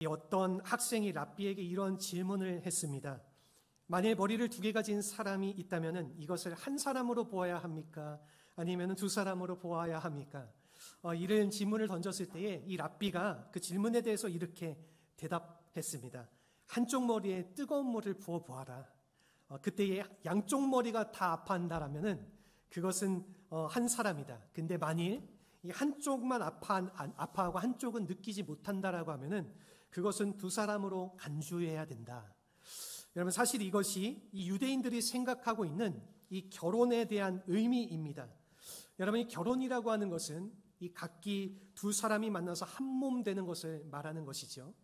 어떤 학생이 랍비에게 이런 질문을 했습니다. 만일 머리를 2개 가진 사람이 있다면 이것을 한 사람으로 보아야 합니까? 아니면 2 사람으로 보아야 합니까? 이런 질문을 던졌을 때에 이 랍비가 그 질문에 대해서 이렇게 대답했습니다. 한쪽 머리에 뜨거운 물을 부어 보아라. 그때에 양쪽 머리가 다 아파한다라면은 그것은 한 사람이다. 근데 만일 이 한쪽만 아파하고 한쪽은 느끼지 못한다라고 하면은 그것은 2 사람으로 간주해야 된다. 여러분, 사실 이것이 이 유대인들이 생각하고 있는 이 결혼에 대한 의미입니다. 여러분, 이 결혼이라고 하는 것은 이 각기 2 사람이 만나서 한 몸 되는 것을 말하는 것이죠.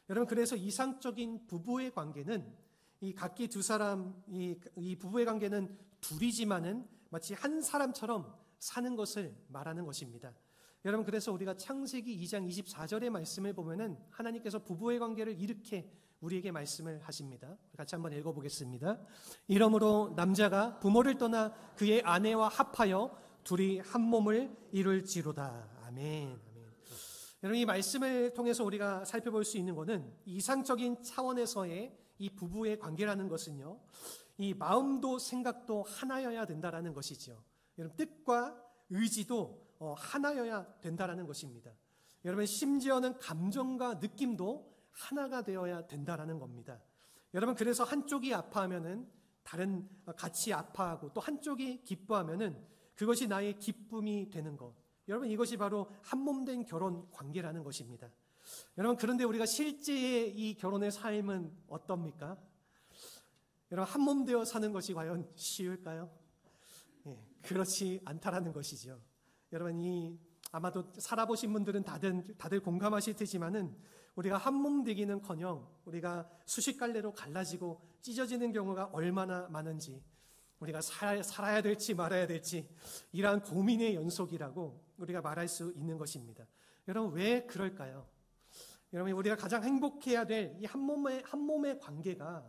여러분, 그래서 이상적인 부부의 관계는 이 각기 2 사람, 이 부부의 관계는 둘이지만은 마치 한 사람처럼 사는 것을 말하는 것입니다. 여러분, 그래서 우리가 창세기 2장 24절의 말씀을 보면은 하나님께서 부부의 관계를 이렇게 우리에게 말씀을 하십니다. 같이 한번 읽어보겠습니다. 이러므로 남자가 부모를 떠나 그의 아내와 합하여 둘이 한 몸을 이룰지로다. 아멘. 여러분, 이 말씀을 통해서 우리가 살펴볼 수 있는 것은 이상적인 차원에서의 이 부부의 관계라는 것은요, 이 마음도 생각도 하나여야 된다라는 것이죠. 여러분, 뜻과 의지도 하나여야 된다라는 것입니다. 여러분, 심지어는 감정과 느낌도 하나가 되어야 된다라는 겁니다. 여러분, 그래서 한쪽이 아파하면은 다른 같이 아파하고 또 한쪽이 기뻐하면은 그것이 나의 기쁨이 되는 것. 여러분, 이것이 바로 한 몸 된 결혼 관계라는 것입니다. 여러분, 그런데 우리가 실제의 이 결혼의 삶은 어떻습니까? 여러분, 한 몸 되어 사는 것이 과연 쉬울까요? 그렇지 않다라는 것이죠. 여러분, 아마도 살아보신 분들은 다들 공감하실 테지만은 우리가 한 몸 되기는커녕 우리가 수식갈래로 갈라지고 찢어지는 경우가 얼마나 많은지, 우리가 살아야 될지 말아야 될지 이러한 고민의 연속이라고 우리가 말할 수 있는 것입니다. 여러분, 왜 그럴까요? 여러분, 우리가 가장 행복해야 될 이 한 몸의 관계가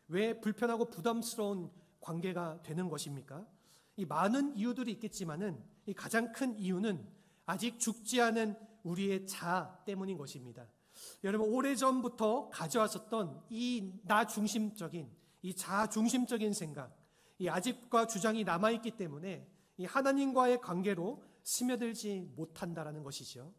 왜 불편하고 부담스러운 관계가 되는 것입니까? 이 많은 이유들이 있겠지만은 이 가장 큰 이유는 아직 죽지 않은 우리의 자아 때문인 것입니다. 여러분, 오래전부터 가져왔었던 이 나 중심적인, 이 자아 중심적인 생각, 이 아집과 주장이 남아있기 때문에 이 하나님과의 관계로 스며들지 못한다라는 것이죠.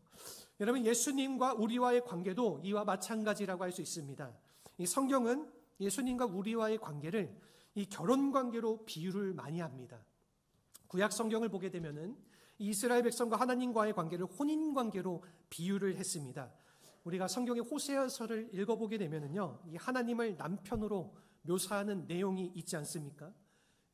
여러분, 예수님과 우리와의 관계도 이와 마찬가지라고 할 수 있습니다. 이 성경은 예수님과 우리와의 관계를 이 결혼 관계로 비유를 많이 합니다. 구약 성경을 보게 되면은 이스라엘 백성과 하나님과의 관계를 혼인 관계로 비유를 했습니다. 우리가 성경의 호세아서를 읽어보게 되면은요, 이 하나님을 남편으로 묘사하는 내용이 있지 않습니까?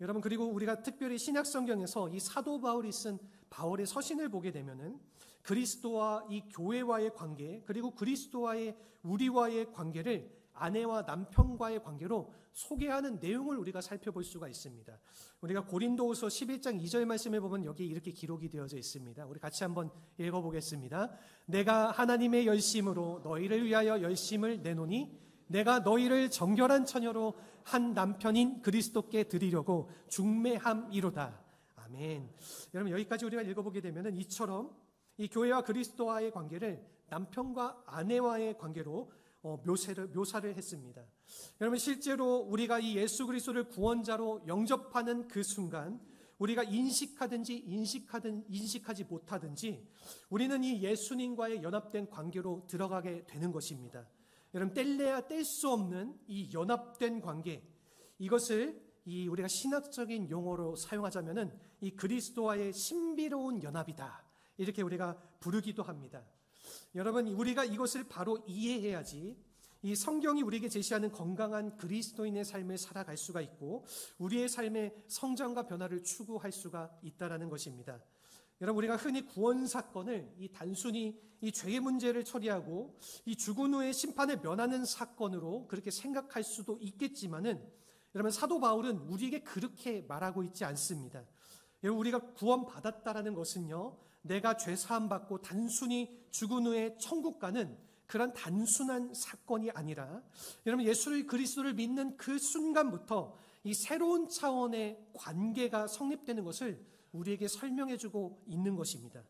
여러분, 그리고 우리가 특별히 신약 성경에서 이 사도 바울이 쓴 바울의 서신을 보게 되면은 그리스도와 이 교회와의 관계, 그리고 그리스도와의 우리와의 관계를 아내와 남편과의 관계로 소개하는 내용을 우리가 살펴볼 수가 있습니다. 우리가 고린도후서 11장 2절 말씀을 보면 여기에 이렇게 기록이 되어져 있습니다. 우리 같이 한번 읽어보겠습니다. 내가 하나님의 열심으로 너희를 위하여 열심을 내노니 내가 너희를 정결한 처녀로 한 남편인 그리스도께 드리려고 중매함이로다. 아멘. 여러분, 여기까지 우리가 읽어보게 되면 이처럼 이 교회와 그리스도와의 관계를 남편과 아내와의 관계로 묘사를 했습니다. 여러분, 실제로 우리가 이 예수 그리스도를 구원자로 영접하는 그 순간 우리가 인식하든지 인식하지 못하든지 우리는 이 예수님과의 연합된 관계로 들어가게 되는 것입니다. 여러분, 뗄래야 뗄 수 없는 이 연합된 관계, 이것을 우리가 신학적인 용어로 사용하자면은 이 그리스도와의 신비로운 연합이다, 이렇게 우리가 부르기도 합니다. 여러분, 우리가 이것을 바로 이해해야지 이 성경이 우리에게 제시하는 건강한 그리스도인의 삶을 살아갈 수가 있고 우리의 삶의 성장과 변화를 추구할 수가 있다라는 것입니다. 여러분, 우리가 흔히 구원 사건을 단순히 이 죄의 문제를 처리하고 이 죽은 후의 심판을 면하는 사건으로 그렇게 생각할 수도 있겠지만은, 여러분, 사도 바울은 우리에게 그렇게 말하고 있지 않습니다. 여러분, 우리가 구원받았다라는 것은요, 내가 죄 사함 받고 단순히 죽은 후에 천국 가는 그런 단순한 사건이 아니라, 여러분, 예수 그리스도를 믿는 그 순간부터 이 새로운 차원의 관계가 성립되는 것을 우리에게 설명해주고 있는 것입니다.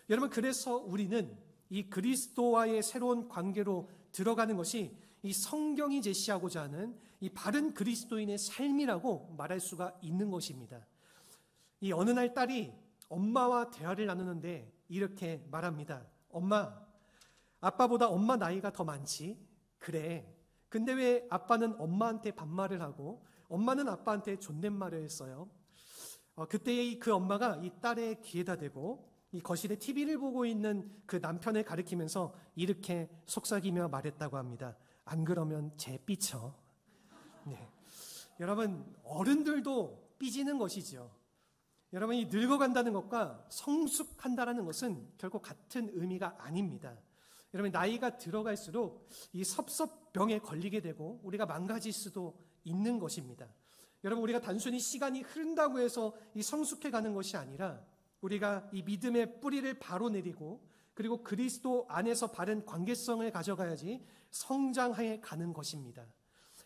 여러분, 그래서 우리는 이 그리스도와의 새로운 관계로 들어가는 것이 이 성경이 제시하고자 하는 이 바른 그리스도인의 삶이라고 말할 수가 있는 것입니다. 이 어느 날 딸이 엄마와 대화를 나누는데 이렇게 말합니다. 엄마, 아빠보다 엄마 나이가 더 많지? 그래. 근데 왜 아빠는 엄마한테 반말을 하고 엄마는 아빠한테 존댓말을 했어요? 그때 그 엄마가 이 딸의 귀에다 대고 이 거실에 TV를 보고 있는 그 남편을 가리키면서 이렇게 속삭이며 말했다고 합니다. 안 그러면 쟤 삐쳐. 네. 여러분, 어른들도 삐지는 것이죠. 여러분, 이 늙어간다는 것과 성숙한다는 것은 결코 같은 의미가 아닙니다. 여러분, 나이가 들어갈수록 이 섭섭병에 걸리게 되고 우리가 망가질 수도 있는 것입니다. 여러분, 우리가 단순히 시간이 흐른다고 해서 이 성숙해가는 것이 아니라 우리가 이 믿음의 뿌리를 바로 내리고 그리고 그리스도 안에서 바른 관계성을 가져가야지 성장해 가는 것입니다.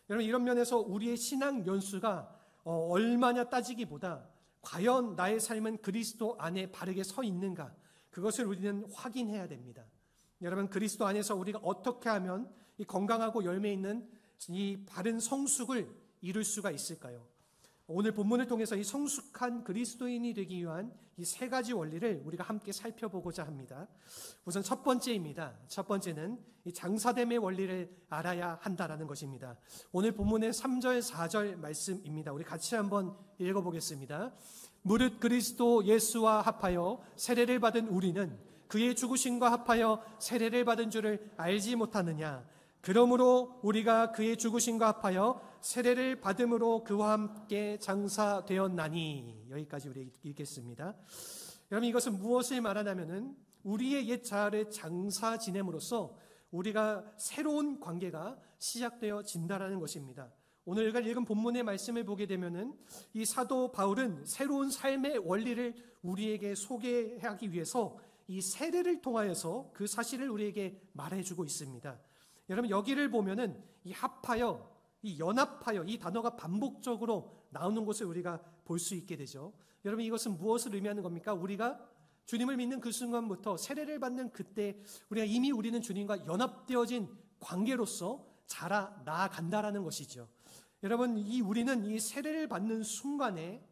여러분, 이런 면에서 우리의 신앙 연수가 얼마냐 따지기보다 과연 나의 삶은 그리스도 안에 바르게 서 있는가, 그것을 우리는 확인해야 됩니다. 여러분, 그리스도 안에서 우리가 어떻게 하면 이 건강하고 열매 있는 이 바른 성숙을 이룰 수가 있을까요? 오늘 본문을 통해서 이 성숙한 그리스도인이 되기 위한 이 세 가지 원리를 우리가 함께 살펴보고자 합니다. 우선 첫 번째입니다. 첫 번째는 이 장사됨의 원리를 알아야 한다라는 것입니다. 오늘 본문의 3절, 4절 말씀입니다. 우리 같이 한번 읽어보겠습니다. 무릇 그리스도 예수와 합하여 세례를 받은 우리는 그의 죽으심과 합하여 세례를 받은 줄을 알지 못하느냐. 그러므로 우리가 그의 죽으심과 합하여 세례를 받음으로 그와 함께 장사되었나니. 여기까지 우리 읽겠습니다. 여러분, 이것은 무엇을 말하냐면은 우리의 옛 자아를 장사 지냄으로써 우리가 새로운 관계가 시작되어진다라는 것입니다. 오늘 읽은 본문의 말씀을 보게 되면은 이 사도 바울은 새로운 삶의 원리를 우리에게 소개하기 위해서 이 세례를 통하여서 그 사실을 우리에게 말해주고 있습니다. 여러분, 여기를 보면은 이 합하여, 이 연합하여, 이 단어가 반복적으로 나오는 것을 우리가 볼 수 있게 되죠. 여러분, 이것은 무엇을 의미하는 겁니까? 우리가 주님을 믿는 그 순간부터 세례를 받는 그때 우리가 이미 우리는 주님과 연합되어진 관계로서 자라 나아간다라는 것이죠. 여러분, 우리는 이 세례를 받는 순간에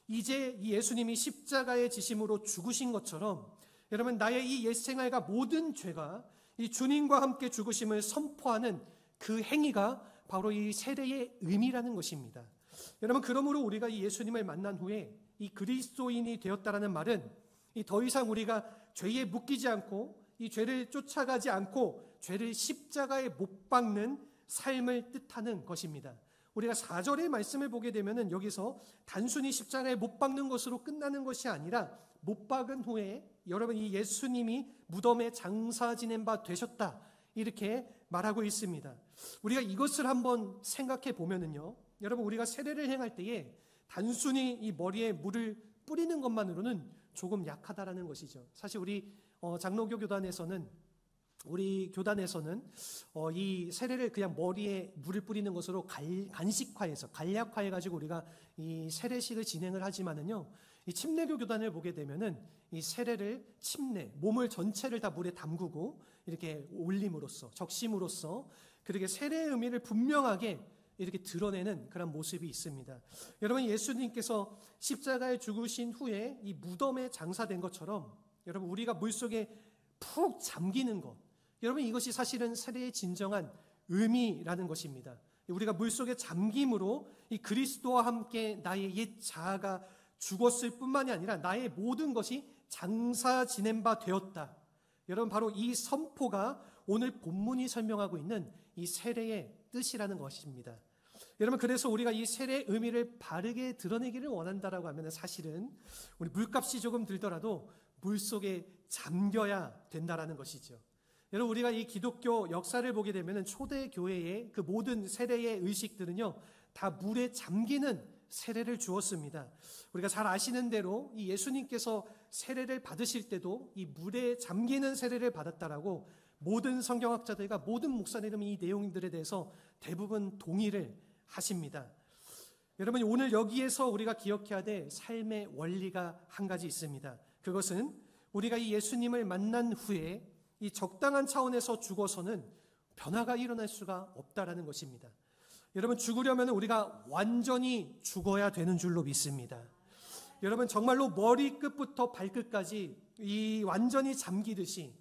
이제 이 예수님이 십자가의 지심으로 죽으신 것처럼 여러분, 나의 이 옛 생활과 모든 죄가 이 주님과 함께 죽으심을 선포하는 그 행위가 바로 이 세례의 의미라는 것입니다. 여러분, 그러므로 우리가 이 예수님을 만난 후에 이 그리스도인이 되었다라는 말은 이 더 이상 우리가 죄에 묶이지 않고 이 죄를 쫓아가지 않고 죄를 십자가에 못 박는 삶을 뜻하는 것입니다. 우리가 4절의 말씀을 보게 되면은 여기서 단순히 십자가에 못 박는 것으로 끝나는 것이 아니라 못 박은 후에 여러분, 이 예수님이 무덤에 장사 지낸 바 되셨다, 이렇게 말하고 있습니다. 우리가 이것을 한번 생각해 보면은요, 여러분, 우리가 세례를 행할 때에 단순히 이 머리에 물을 뿌리는 것만으로는 조금 약하다라는 것이죠. 사실 우리 장로교 교단에서는 우리 교단에서는 이 세례를 그냥 머리에 물을 뿌리는 것으로 간식화해서 간략화해가지고 우리가 이 세례식을 진행을 하지만은요, 이 침례교 교단을 보게 되면은 이 세례를 몸을 전체를 다 물에 담그고 이렇게 올림으로써, 적심으로써 그렇게 세례의 의미를 분명하게 이렇게 드러내는 그런 모습이 있습니다. 여러분, 예수님께서 십자가에 죽으신 후에 이 무덤에 장사된 것처럼 여러분, 우리가 물속에 푹 잠기는 것, 여러분, 이것이 사실은 세례의 진정한 의미라는 것입니다. 우리가 물속에 잠김으로 이 그리스도와 함께 나의 옛 자아가 죽었을 뿐만이 아니라 나의 모든 것이 장사 지낸 바 되었다. 여러분, 바로 이 선포가 오늘 본문이 설명하고 있는 이 세례의 뜻이라는 것입니다. 여러분, 그래서 우리가 이 세례의 의미를 바르게 드러내기를 원한다라고 하면 사실은 우리 물값이 조금 들더라도 물속에 잠겨야 된다라는 것이죠. 여러분, 우리가 이 기독교 역사를 보게 되면 초대 교회의 그 모든 세례의 의식들은요, 다 물에 잠기는 세례를 주었습니다. 우리가 잘 아시는 대로 이 예수님께서 세례를 받으실 때도 이 물에 잠기는 세례를 받았다라고 모든 성경학자들과 모든 목사님이 이 내용들에 대해서 대부분 동의를 하십니다. 여러분, 오늘 여기에서 우리가 기억해야 될 삶의 원리가 한 가지 있습니다. 그것은 우리가 이 예수님을 만난 후에 이 적당한 차원에서 죽어서는 변화가 일어날 수가 없다라는 것입니다. 여러분, 죽으려면 우리가 완전히 죽어야 되는 줄로 믿습니다. 여러분, 정말로 머리끝부터 발끝까지 이 완전히 잠기듯이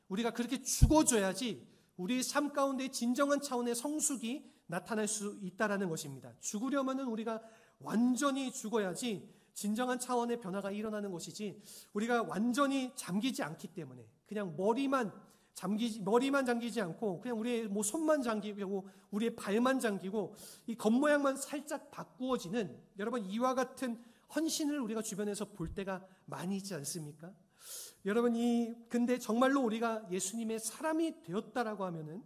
우리가 그렇게 죽어줘야지 우리 삶 가운데 진정한 차원의 성숙이 나타날 수 있다라는 것입니다. 죽으려면 우리가 완전히 죽어야지 진정한 차원의 변화가 일어나는 것이지, 우리가 완전히 잠기지 않기 때문에 그냥 머리만 잠기지 않고 그냥 우리의 손만 잠기고 우리의 발만 잠기고 이 겉모양만 살짝 바꾸어지는, 여러분, 이와 같은 헌신을 우리가 주변에서 볼 때가 많이 있지 않습니까? 여러분, 근데 정말로 우리가 예수님의 사람이 되었다라고 하면은,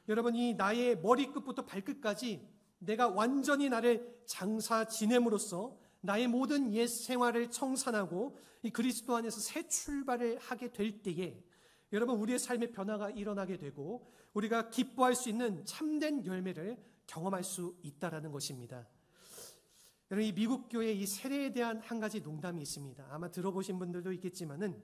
여러분, 이 나의 머리끝부터 발끝까지 내가 완전히 나를 장사 지냄으로써 나의 모든 옛 생활을 청산하고 이 그리스도 안에서 새 출발을 하게 될 때에, 여러분, 우리의 삶의 변화가 일어나게 되고 우리가 기뻐할 수 있는 참된 열매를 경험할 수 있다라는 것입니다. 여러분, 이 미국 교회 이 세례에 대한 한 가지 농담이 있습니다. 아마 들어보신 분들도 있겠지만은,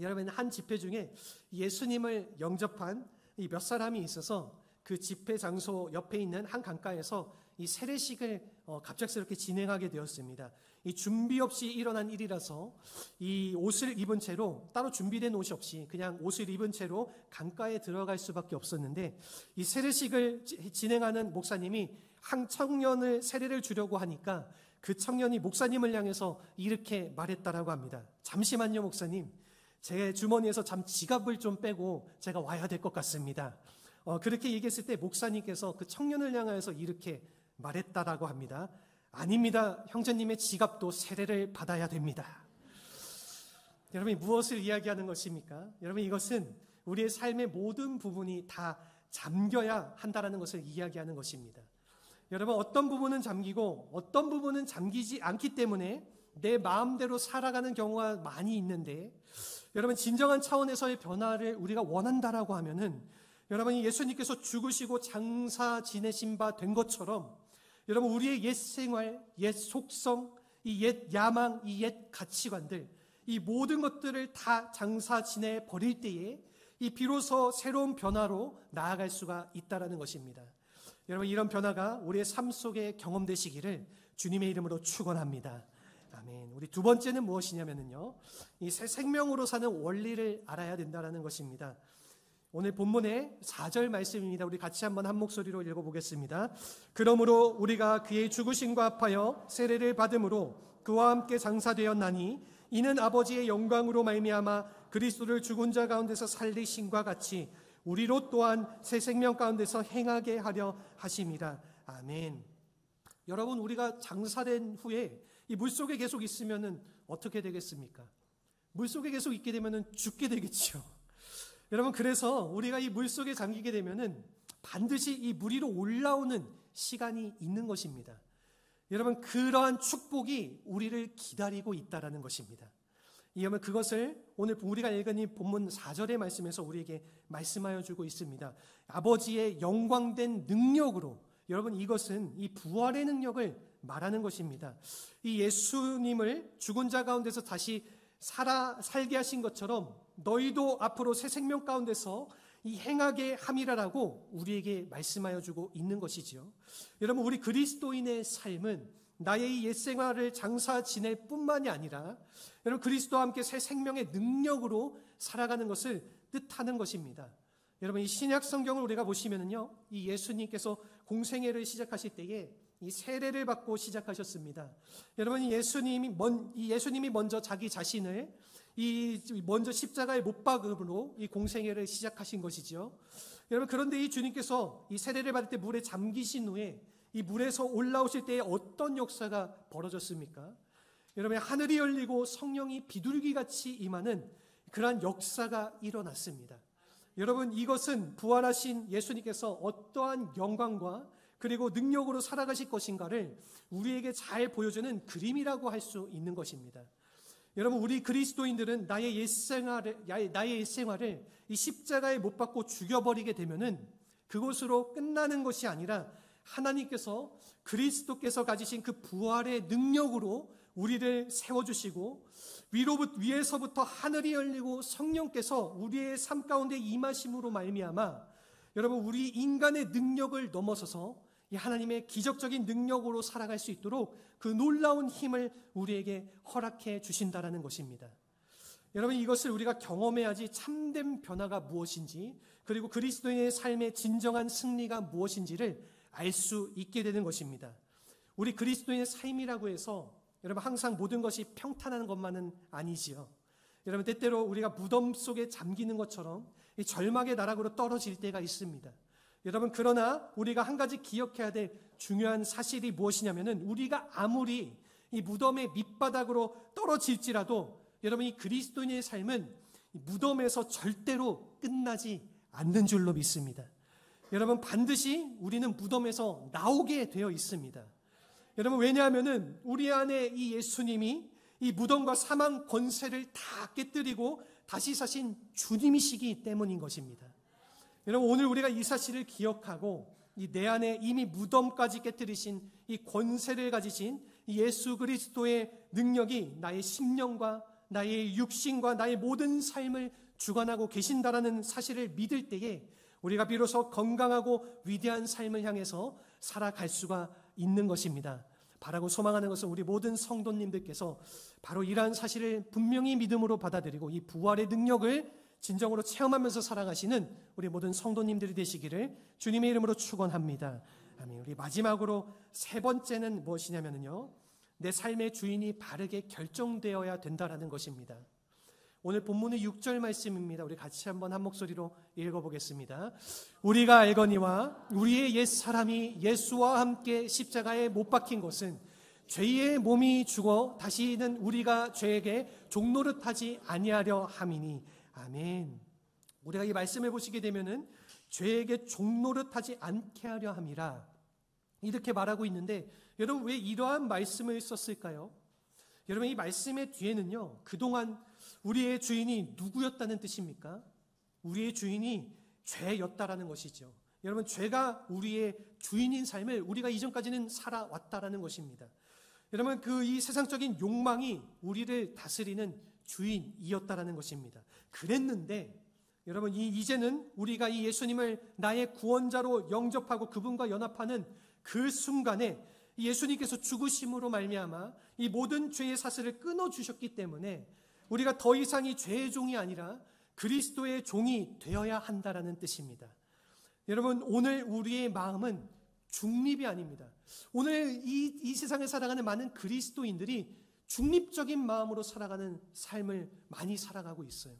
여러분, 한 집회 중에 예수님을 영접한 이 몇 사람이 있어서 그 집회 장소 옆에 있는 한 강가에서 이 세례식을 갑작스럽게 진행하게 되었습니다. 이 준비 없이 일어난 일이라서 이 옷을 입은 채로, 따로 준비된 옷이 없이 그냥 옷을 입은 채로 강가에 들어갈 수밖에 없었는데, 이 세례식을 진행하는 목사님이 한 청년을 세례를 주려고 하니까 그 청년이 목사님을 향해서 이렇게 말했다라고 합니다. 잠시만요, 목사님. 제 주머니에서 지갑을 좀 빼고 제가 와야 될 것 같습니다. 그렇게 얘기했을 때 목사님께서 그 청년을 향해서 이렇게 말했다라고 합니다. 아닙니다. 형제님의 지갑도 세례를 받아야 됩니다. 여러분, 무엇을 이야기하는 것입니까? 여러분, 이것은 우리의 삶의 모든 부분이 다 잠겨야 한다라는 것을 이야기하는 것입니다. 여러분, 어떤 부분은 잠기고 어떤 부분은 잠기지 않기 때문에 내 마음대로 살아가는 경우가 많이 있는데, 여러분, 진정한 차원에서의 변화를 우리가 원한다라고 하면은, 여러분, 예수님께서 죽으시고 장사 지내신 바 된 것처럼, 여러분, 우리의 옛 생활, 옛 속성, 이 옛 야망, 이 옛 가치관들, 이 모든 것들을 다 장사 지내 버릴 때에 이 비로소 새로운 변화로 나아갈 수가 있다라는 것입니다. 여러분, 이런 변화가 우리의 삶 속에 경험되시기를 주님의 이름으로 축원합니다. 아멘. 우리 두 번째는 무엇이냐면요, 이 새 생명으로 사는 원리를 알아야 된다라는 것입니다. 오늘 본문의 4절 말씀입니다. 우리 같이 한번 한 목소리로 읽어보겠습니다. 그러므로 우리가 그의 죽으심과 합하여 세례를 받음으로 그와 함께 장사되었나니 이는 아버지의 영광으로 말미암아 그리스도를 죽은 자 가운데서 살리심과 같이 우리로 또한 새 생명 가운데서 행하게 하려 하심이라. 아멘. 여러분, 우리가 장사된 후에 이 물속에 계속 있으면은 어떻게 되겠습니까? 물속에 계속 있게 되면은 죽게 되겠죠. 여러분, 그래서 우리가 이 물속에 잠기게 되면은 반드시 이 물 위로 올라오는 시간이 있는 것입니다. 여러분, 그러한 축복이 우리를 기다리고 있다라는 것입니다. 이러면 그것을 오늘 우리가 읽은 이 본문 4절의 말씀에서 우리에게 말씀하여 주고 있습니다. 아버지의 영광된 능력으로, 여러분, 이것은 이 부활의 능력을 말하는 것입니다. 이 예수님을 죽은 자 가운데서 다시 살게 하신 것처럼 너희도 앞으로 새 생명 가운데서 이 행하게 함이라라고 우리에게 말씀하여 주고 있는 것이지요. 여러분, 우리 그리스도인의 삶은 나의 이 옛 생활을 장사 지낼 뿐만이 아니라, 여러분, 그리스도와 함께 새 생명의 능력으로 살아가는 것을 뜻하는 것입니다. 여러분, 이 신약 성경을 우리가 보시면은요, 이 예수님께서 공생애를 시작하실 때에 이 세례를 받고 시작하셨습니다. 여러분, 예수님이 먼저 자기 자신을 먼저 십자가에 못 박음으로 이 공생애를 시작하신 것이죠. 여러분, 그런데 이 주님께서 이 세례를 받을 때 물에 잠기신 후에 이 물에서 올라오실 때에 어떤 역사가 벌어졌습니까? 여러분, 하늘이 열리고 성령이 비둘기같이 임하는 그러한 역사가 일어났습니다. 여러분, 이것은 부활하신 예수님께서 어떠한 영광과 그리고 능력으로 살아가실 것인가를 우리에게 잘 보여주는 그림이라고 할 수 있는 것입니다. 여러분, 우리 그리스도인들은 나의 옛 생활을 이 십자가에 못 박고 죽여버리게 되면은 그것으로 끝나는 것이 아니라 하나님께서 그리스도께서 가지신 그 부활의 능력으로 우리를 세워주시고 위에서부터 하늘이 열리고 성령께서 우리의 삶 가운데 임하심으로 말미암아, 여러분, 우리 인간의 능력을 넘어서서 이 하나님의 기적적인 능력으로 살아갈 수 있도록 그 놀라운 힘을 우리에게 허락해 주신다라는 것입니다. 여러분, 이것을 우리가 경험해야지 참된 변화가 무엇인지, 그리고 그리스도인의 삶의 진정한 승리가 무엇인지를 알 수 있게 되는 것입니다. 우리 그리스도인의 삶이라고 해서 여러분 항상 모든 것이 평탄한 것만은 아니지요. 여러분, 때때로 우리가 무덤 속에 잠기는 것처럼 이 절망의 나락으로 떨어질 때가 있습니다. 여러분, 그러나 우리가 한 가지 기억해야 될 중요한 사실이 무엇이냐면은, 우리가 아무리 이 무덤의 밑바닥으로 떨어질지라도 여러분, 이 그리스도인의 삶은 무덤에서 절대로 끝나지 않는 줄로 믿습니다. 여러분, 반드시 우리는 무덤에서 나오게 되어 있습니다. 여러분, 왜냐하면은 우리 안에 이 예수님이 이 무덤과 사망 권세를 다 깨뜨리고 다시 사신 주님이시기 때문인 것입니다. 여러분, 오늘 우리가 이 사실을 기억하고 이 내 안에 이미 무덤까지 깨뜨리신 이 권세를 가지신 이 예수 그리스도의 능력이 나의 심령과 나의 육신과 나의 모든 삶을 주관하고 계신다라는 사실을 믿을 때에 우리가 비로소 건강하고 위대한 삶을 향해서 살아갈 수가 있는 것입니다. 바라고 소망하는 것은 우리 모든 성도님들께서 바로 이러한 사실을 분명히 믿음으로 받아들이고 이 부활의 능력을 진정으로 체험하면서 살아가시는 우리 모든 성도님들이 되시기를 주님의 이름으로 축원합니다. 아멘. 우리 마지막으로 세 번째는 무엇이냐면요, 내 삶의 주인이 바르게 결정되어야 된다라는 것입니다. 오늘 본문의 6절 말씀입니다. 우리 같이 한번 한 목소리로 읽어보겠습니다. 우리가 알거니와 우리의 옛사람이 예수와 함께 십자가에 못 박힌 것은 죄의 몸이 죽어 다시는 우리가 죄에게 종노릇하지 아니하려 함이니. 아멘. 우리가 이 말씀을 보시게 되면은 죄에게 종노릇하지 않게 하려 함이라 이렇게 말하고 있는데, 여러분, 왜 이러한 말씀을 썼을까요? 여러분, 이 말씀의 뒤에는요, 그동안 우리의 주인이 누구였다는 뜻입니까? 우리의 주인이 죄였다라는 것이죠. 여러분, 죄가 우리의 주인인 삶을 우리가 이전까지는 살아왔다라는 것입니다. 여러분, 이 세상적인 욕망이 우리를 다스리는 주인이었다라는 것입니다. 그랬는데 여러분, 이제는 우리가 이 예수님을 나의 구원자로 영접하고 그분과 연합하는 그 순간에 예수님께서 죽으심으로 말미암아 이 모든 죄의 사슬을 끊어주셨기 때문에 우리가 더 이상 이 죄의 종이 아니라 그리스도의 종이 되어야 한다라는 뜻입니다. 여러분, 오늘 우리의 마음은 중립이 아닙니다. 오늘 이 세상에 살아가는 많은 그리스도인들이 중립적인 마음으로 살아가는 삶을 많이 살아가고 있어요.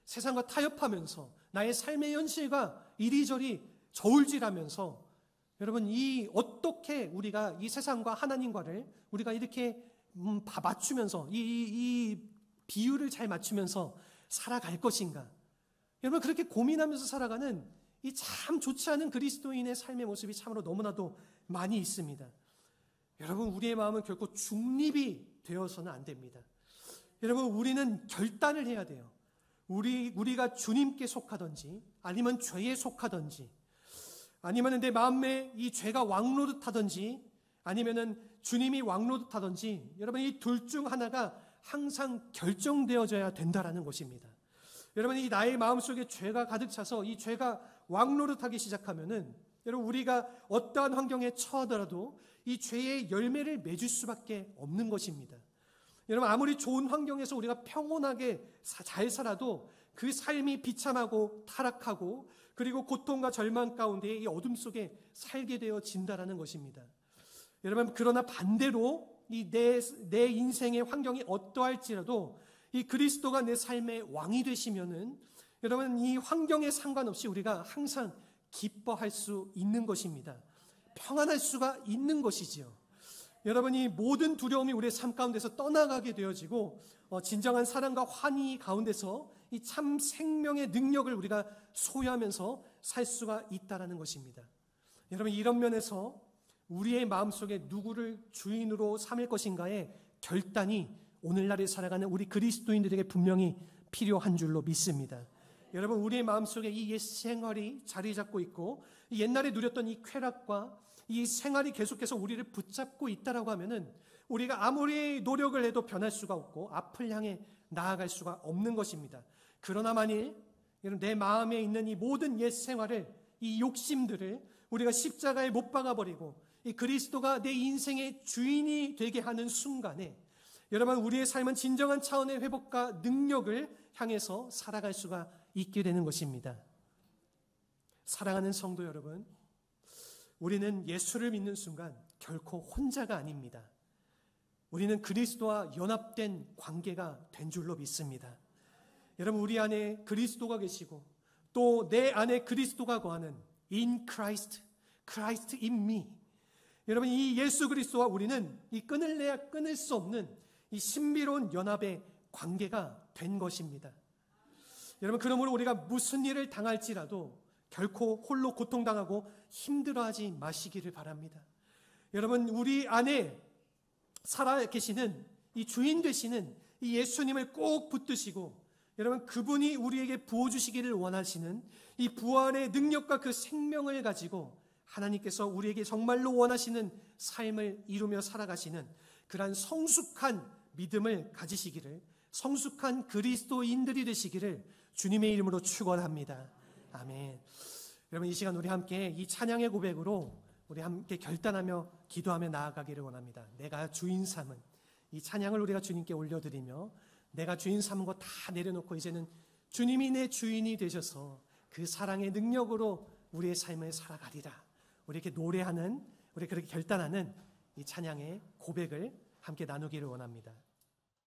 세상과 타협하면서 나의 삶의 현실과 이리저리 저울질하면서 여러분, 어떻게 우리가 이 세상과 하나님과를 우리가 이렇게 맞추면서 이 비율을 잘 맞추면서 살아갈 것인가? 여러분, 그렇게 고민하면서 살아가는 이 참 좋지 않은 그리스도인의 삶의 모습이 참으로 너무나도 많이 있습니다. 여러분, 우리의 마음은 결코 중립이 되어서는 안 됩니다. 여러분, 우리는 결단을 해야 돼요. 우리가 주님께 속하든지 아니면 죄에 속하든지, 아니면 내 마음에 이 죄가 왕노릇하든지 아니면은 주님이 왕노릇하든지, 여러분, 이 둘 중 하나가 항상 결정되어져야 된다라는 것입니다. 여러분, 이 나의 마음속에 죄가 가득 차서 이 죄가 왕노릇하기 시작하면은 여러분, 우리가 어떠한 환경에 처하더라도 이 죄의 열매를 맺을 수밖에 없는 것입니다. 여러분, 아무리 좋은 환경에서 우리가 평온하게 잘 살아도 그 삶이 비참하고 타락하고 그리고 고통과 절망 가운데 이 어둠 속에 살게 되어진다라는 것입니다. 여러분, 그러나 반대로 내 인생의 환경이 어떠할지라도 이 그리스도가 내 삶의 왕이 되시면은 여러분, 이 환경에 상관없이 우리가 항상 기뻐할 수 있는 것입니다. 평안할 수가 있는 것이지요. 여러분, 이 모든 두려움이 우리의 삶 가운데서 떠나가게 되어지고 진정한 사랑과 환희 가운데서 이 참 생명의 능력을 우리가 소유하면서 살 수가 있다라는 것입니다. 여러분, 이런 면에서 우리의 마음속에 누구를 주인으로 삼을 것인가의 결단이 오늘날에 살아가는 우리 그리스도인들에게 분명히 필요한 줄로 믿습니다. 여러분, 우리의 마음속에 이 옛 생활이 자리 잡고 있고 옛날에 누렸던 이 쾌락과 이 생활이 계속해서 우리를 붙잡고 있다라고 하면은 우리가 아무리 노력을 해도 변할 수가 없고 앞을 향해 나아갈 수가 없는 것입니다. 그러나 만일 내 마음에 있는 이 모든 옛 생활을 이 욕심들을 우리가 십자가에 못 박아버리고 이 그리스도가 내 인생의 주인이 되게 하는 순간에 여러분, 우리의 삶은 진정한 차원의 회복과 능력을 향해서 살아갈 수가 있게 되는 것입니다. 사랑하는 성도 여러분, 우리는 예수를 믿는 순간 결코 혼자가 아닙니다. 우리는 그리스도와 연합된 관계가 된 줄로 믿습니다. 여러분, 우리 안에 그리스도가 계시고 또 내 안에 그리스도가 거하는 in Christ, Christ in me. 여러분, 이 예수 그리스도와 우리는 이 끊을래야 끊을 수 없는 이 신비로운 연합의 관계가 된 것입니다. 여러분, 그러므로 우리가 무슨 일을 당할지라도 결코 홀로 고통당하고 힘들어하지 마시기를 바랍니다. 여러분, 우리 안에 살아계시는 이 주인 되시는 이 예수님을 꼭 붙드시고 여러분, 그분이 우리에게 부어주시기를 원하시는 이 부활의 능력과 그 생명을 가지고 하나님께서 우리에게 정말로 원하시는 삶을 이루며 살아가시는 그러한 성숙한 믿음을 가지시기를, 성숙한 그리스도인들이 되시기를 주님의 이름으로 축원합니다. 아멘. 여러분, 이 시간 우리 함께 이 찬양의 고백으로 우리 함께 결단하며 기도하며 나아가기를 원합니다. 내가 주인 삼은 이 찬양을 우리가 주님께 올려드리며 내가 주인 삼은 거 다 내려놓고 이제는 주님이 내 주인이 되셔서 그 사랑의 능력으로 우리의 삶을 살아가리라. 우리 이렇게 노래하는, 우리 그렇게 결단하는 이 찬양의 고백을 함께 나누기를 원합니다.